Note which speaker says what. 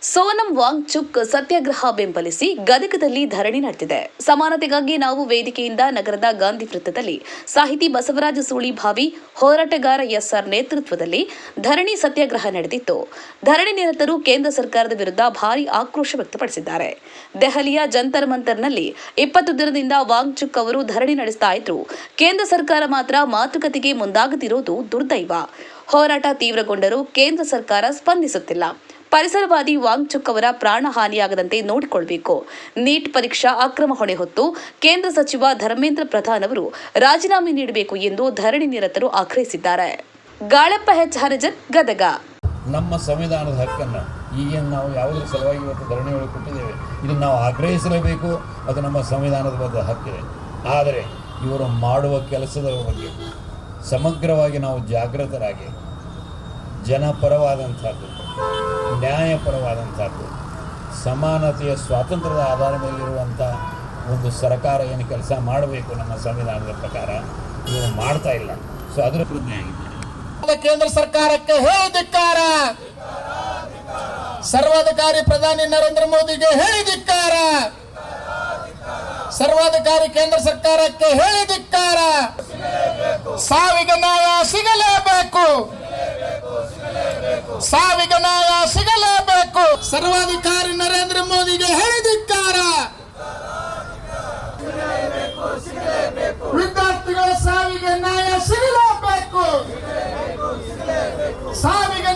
Speaker 1: ಸೋನಂ ವಾಂಗ್ಚುಕ್ ಸತ್ಯಾಗ್ರಹ ಬೆಂಬಲಿಸಿ ಗದಗದಲ್ಲಿ ಧರಣಿ ನಡೆದಿದೆ. ಸಮಾನತೆಗಾಗಿ ನಾವು ವೇದಿಕೆಯಿಂದ ನಗರದ ಗಾಂಧಿ ವೃತ್ತದಲ್ಲಿ ಸಾಹಿತಿ ಬಸವರಾಜ ಸೂಳಿಭಾವಿ, ಹೋರಾಟಗಾರ ಎಸ್ಆರ್ ನೇತೃತ್ವದಲ್ಲಿ ಧರಣಿ ಸತ್ಯಾಗ್ರಹ ನಡೆದಿತ್ತು. ಧರಣಿ ನಿರತರು ಕೇಂದ್ರ ಸರ್ಕಾರದ ವಿರುದ್ಧ ಭಾರೀ ಆಕ್ರೋಶ ವ್ಯಕ್ತಪಡಿಸಿದ್ದಾರೆ. ದೆಹಲಿಯ ಜಂತರ್ ಮಂತರ್ನಲ್ಲಿ 20 ದಿನದಿಂದ ವಾಂಗ್ಚುಕ್ ಅವರು ಧರಣಿ ನಡೆಸ್ತಾ ಇದ್ರು. ಕೇಂದ್ರ ಸರ್ಕಾರ ಮಾತ್ರ ಮಾತುಕತೆಗೆ ಮುಂದಾಗದಿರೋದು ದುರ್ದೈವ. ಹೋರಾಟ ತೀವ್ರಗೊಂಡರೂ ಕೇಂದ್ರ ಸರ್ಕಾರ ಸ್ಪಂದಿಸುತ್ತಿಲ್ಲ. ಪರಿಸರವಾದಿ ವಾಂಗ್ಚುಕ್ ಅವರ ಪ್ರಾಣ ಹಾನಿಯಾಗದಂತೆ ನೋಡಿಕೊಳ್ಳಬೇಕು. ನೀಟ್ ಪರೀಕ್ಷಾ ಅಕ್ರಮ ಹೊಣೆ ಹೊತ್ತು ಕೇಂದ್ರ ಸಚಿವ ಧರ್ಮೇಂದ್ರ ಪ್ರಧಾನ್ ಅವರು ರಾಜೀನಾಮೆ ನೀಡಬೇಕು ಎಂದು ಧರಣಿ ನಿರತರು ಆಗ್ರಹಿಸಿದ್ದಾರೆ. ಗಾಳಪ್ಪ ಎಚ್ ಹರಿಜನ್, ಗದಗ.
Speaker 2: ನಮ್ಮ ಸಂವಿಧಾನದ ಹಕ್ಕನ್ನು ಈಗೇನು ನಾವು ಯಾವುದರ ಸಲುವಾಗಿ ಇವತ್ತು ಧರಣಿ ಒಳಗೆ ಕೊಟ್ಟಿದ್ದೇವೆ, ಇದನ್ನು ನಾವು ಆಗ್ರಹಿಸಲೇಬೇಕು. ಅದು ನಮ್ಮ ಸಂವಿಧಾನದ ಬಗ್ಗೆ ಹಕ್ಕಿದೆ. ಆದರೆ ಇವರು ಮಾಡುವ ಕೆಲಸದ ಬಗ್ಗೆ ಸಮಗ್ರವಾಗಿ ನಾವು ಜಾಗೃತರಾಗಿ ಜನಪರವಾದಂಥದ್ದು, ನ್ಯಾಯಪರವಾದಂಥದ್ದು, ಸಮಾನತೆಯ ಸ್ವಾತಂತ್ರ್ಯದ ಆಧಾರದ ಮೇಲಿರುವಂಥ ಒಂದು ಸರ್ಕಾರ ಏನು ಕೆಲಸ ಮಾಡಬೇಕು ನಮ್ಮ ಸಂವಿಧಾನದ ಪ್ರಕಾರ ಇವರು ಮಾಡ್ತಾ ಇಲ್ಲ. ಸೊ ಅದರ ಪ್ರಜ್ಞೆ ಆಗಿದ್ದಾರೆ.
Speaker 3: ಕೇಂದ್ರ ಸರ್ಕಾರಕ್ಕೆ ಹೇಳಿದಿಕ್ಕಾರ, ಸರ್ವಾಧಿಕಾರಿ ಪ್ರಧಾನಿ ನರೇಂದ್ರ ಮೋದಿಗೆ ಹೇಳಿದಿಕ್ಕಾರ, ಸರ್ವಾಧಿಕಾರಿ ಕೇಂದ್ರ ಸರ್ಕಾರಕ್ಕೆ ಹೇಳಿದಿಕ್ಕಾರ. ಸಾವಿಗೆ ನ್ಯಾಯ ಸಿಗಲೇಬೇಕು, ಸಾವಿಗೆ ನ್ಯಾಯ ಸಿಗಲೇಬೇಕು. ಸರ್ವಾಧಿಕಾರಿ ನರೇಂದ್ರ ಮೋದಿಗೆ ಹೇಳಿದಿಕ್ಕಾರ. ವಿದ್ಯಾರ್ಥಿಗಳ ಸಾವಿಗೆ ನ್ಯಾಯ ಸಿಗಲೇಬೇಕು, ಸಾವಿಗೆ